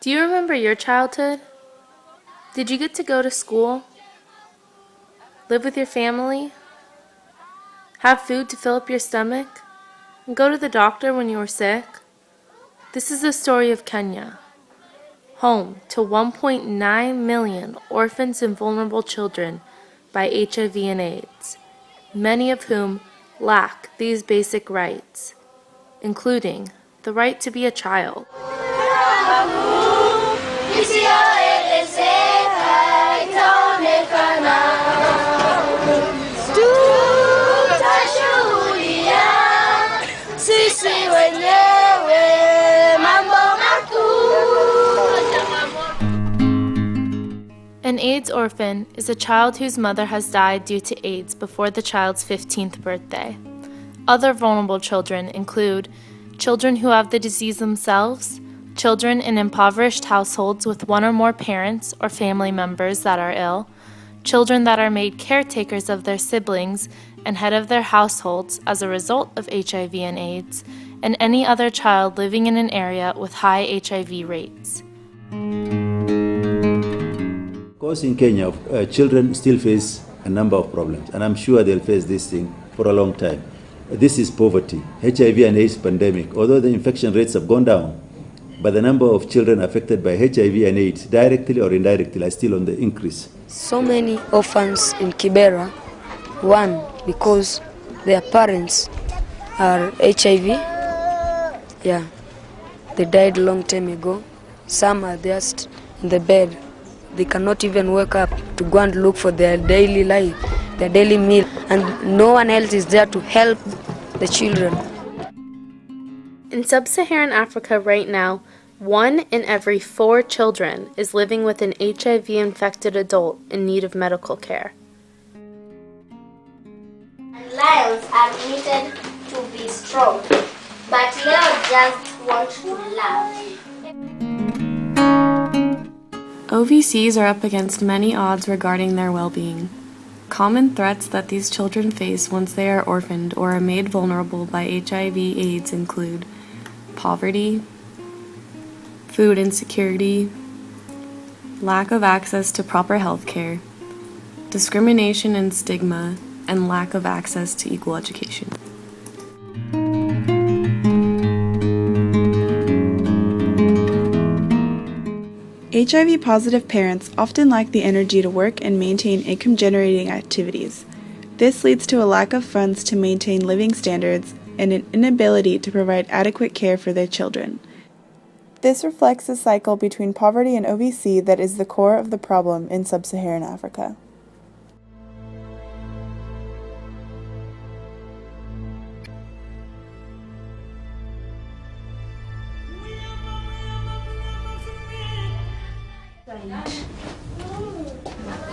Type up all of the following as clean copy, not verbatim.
Do you remember your childhood? Did you get to go to school? Live with your family? Have food to fill up your stomach? And go to the doctor when you were sick? This is the story of Kenya, home to 1.9 million orphans and vulnerable children by HIV and AIDS, many of whom lack these basic rights, including the right to be a child. An AIDS orphan is a child whose mother has died due to AIDS before the child's 15th birthday. Other vulnerable children include children who have the disease themselves, children in impoverished households with one or more parents or family members that are ill, children that are made caretakers of their siblings and head of their households as a result of HIV and AIDS, and any other child living in an area with high HIV rates. Of course, in Kenya, children still face a number of problems, and I'm sure they'll face this thing for a long time. This is poverty, HIV and AIDS pandemic. Although the infection rates have gone down, but the number of children affected by HIV and AIDS, directly or indirectly, are still on the increase. So many orphans in Kibera, one, because their parents are HIV. Yeah, they died a long time ago. Some are just in the bed. They cannot even wake up to go and look for their daily life, their daily meal, and no one else is there to help the children. In sub-Saharan Africa right now, 1 in every 4 children is living with an HIV-infected adult in need of medical care. Lions are meant to be strong, but Leo just wants to laugh. OVCs are up against many odds regarding their well-being. Common threats that these children face once they are orphaned or are made vulnerable by HIV/AIDS include poverty, food insecurity, lack of access to proper health care, discrimination and stigma, and lack of access to equal education. HIV-positive parents often lack the energy to work and maintain income-generating activities. This leads to a lack of funds to maintain living standards and an inability to provide adequate care for their children. This reflects a cycle between poverty and OVC that is the core of the problem in sub-Saharan Africa.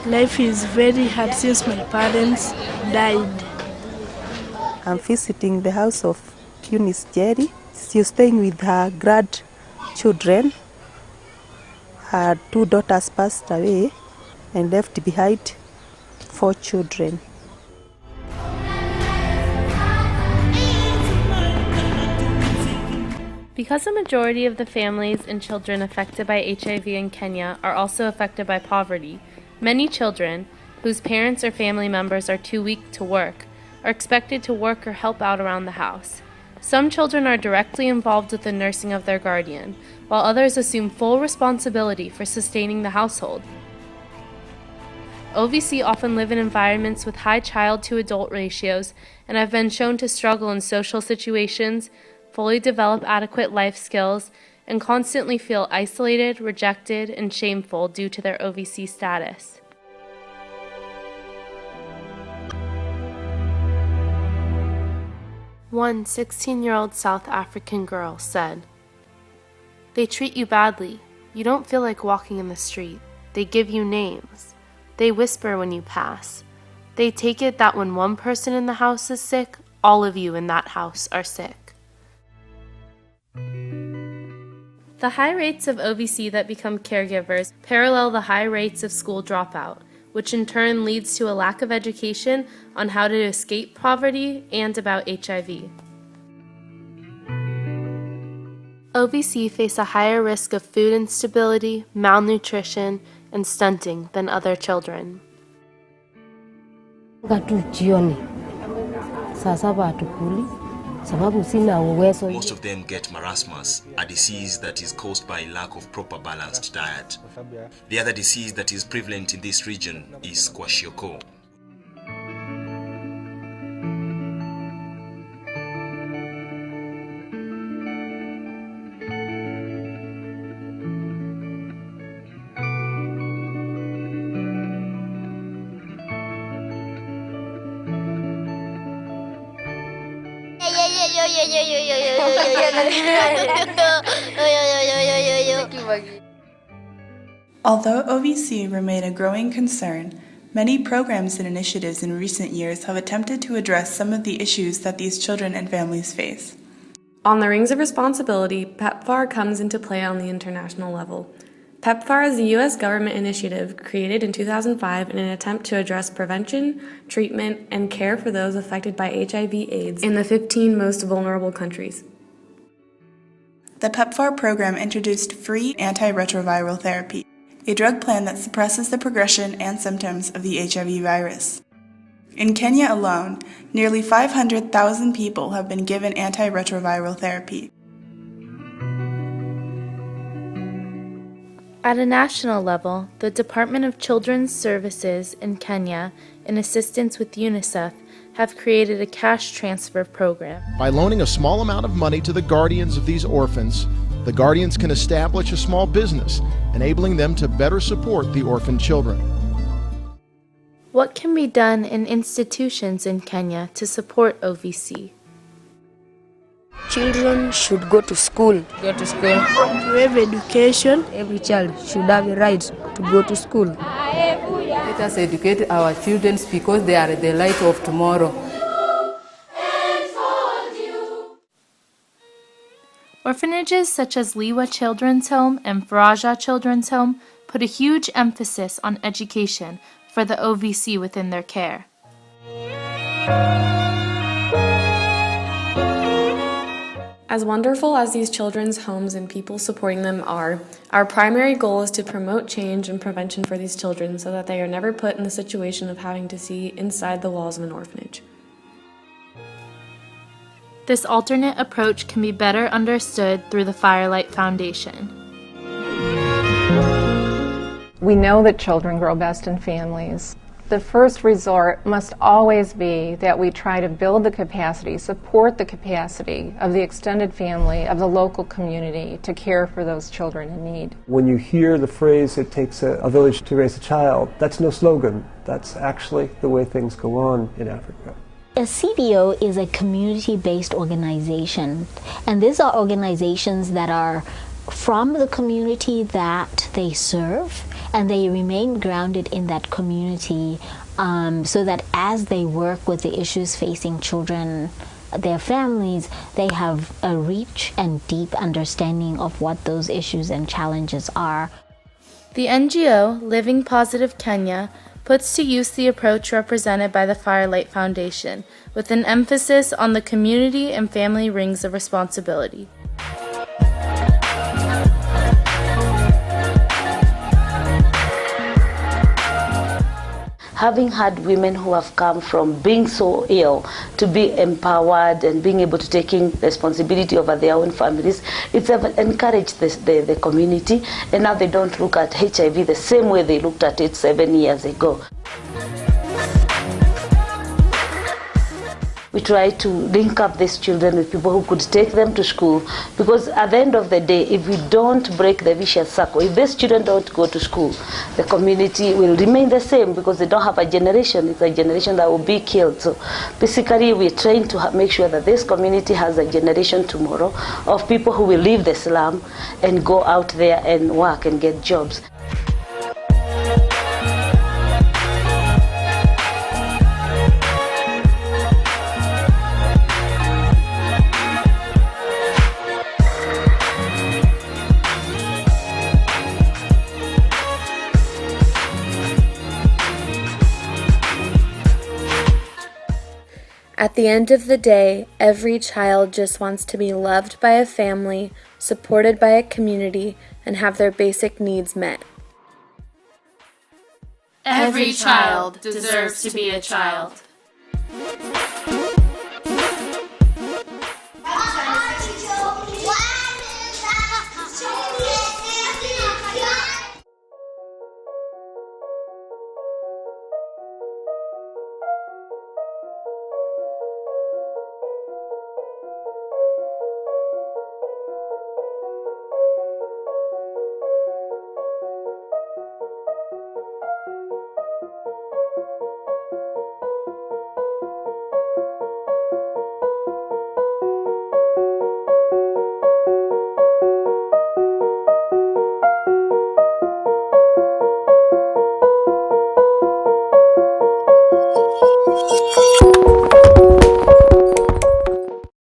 Life is very hard since my parents died. I'm visiting the house of Eunice Jerry. She's staying with her grandchildren. Her 2 daughters passed away and left behind 4 children. Because a majority of the families and children affected by HIV in Kenya are also affected by poverty, many children, whose parents or family members are too weak to work, are expected to work or help out around the house. Some children are directly involved with the nursing of their guardian, while others assume full responsibility for sustaining the household. OVC often live in environments with high child-to-adult ratios and have been shown to struggle in social situations, fully develop adequate life skills, and constantly feel isolated, rejected, and shameful due to their OVC status. One 16-year-old South African girl said, "They treat you badly. You don't feel like walking in the street. They give you names. They whisper when you pass. They take it that when one person in the house is sick, all of you in that house are sick." The high rates of OVC that become caregivers parallel the high rates of school dropout, which in turn leads to a lack of education on how to escape poverty and about HIV. OVC face a higher risk of food instability, malnutrition, and stunting than other children. Most of them get marasmus, a disease that is caused by lack of proper balanced diet. The other disease that is prevalent in this region is kwashiorkor. Although OVC remain a growing concern, many programs and initiatives in recent years have attempted to address some of the issues that these children and families face. On the Rings of Responsibility, PEPFAR comes into play on the international level. PEPFAR is a U.S. government initiative created in 2005 in an attempt to address prevention, treatment, and care for those affected by HIV/AIDS in the 15 most vulnerable countries. The PEPFAR program introduced free antiretroviral therapy, a drug plan that suppresses the progression and symptoms of the HIV virus. In Kenya alone, nearly 500,000 people have been given antiretroviral therapy. At a national level, the Department of Children's Services in Kenya, in assistance with UNICEF, have created a cash transfer program. By loaning a small amount of money to the guardians of these orphans, the guardians can establish a small business, enabling them to better support the orphan children. What can be done in institutions in Kenya to support OVC? Children should go to school. To have education. Every child should have a right to go to school. Let us educate our children because they are the light of tomorrow. Orphanages such as Liwa Children's Home and Faraja Children's Home put a huge emphasis on education for the OVC within their care. As wonderful as these children's homes and people supporting them are, our primary goal is to promote change and prevention for these children so that they are never put in the situation of having to see inside the walls of an orphanage. This alternate approach can be better understood through the Firelight Foundation. We know that children grow best in families. The first resort must always be that we try to build the capacity, support the capacity of the extended family, of the local community to care for those children in need. When you hear the phrase, it takes a village to raise a child, that's no slogan. That's actually the way things go on in Africa. A CBO is a community-based organization, and these are organizations that are from the community that they serve, and they remain grounded in that community so that as they work with the issues facing children, their families, they have a rich and deep understanding of what those issues and challenges are. The NGO, Living Positive Kenya, puts to use the approach represented by the Firelight Foundation, with an emphasis on the community and family rings of responsibility. Having had women who have come from being so ill to be empowered and being able to take responsibility over their own families, it's encouraged the community, and now they don't look at HIV the same way they looked at it 7 years ago. We try to link up these children with people who could take them to school, because at the end of the day, if we don't break the vicious circle, if these children don't go to school, the community will remain the same because they don't have a generation. It's a generation that will be killed. So basically, we're trying to make sure that this community has a generation tomorrow of people who will leave the slum and go out there and work and get jobs. At the end of the day, every child just wants to be loved by a family, supported by a community, and have their basic needs met. Every child deserves to be a child.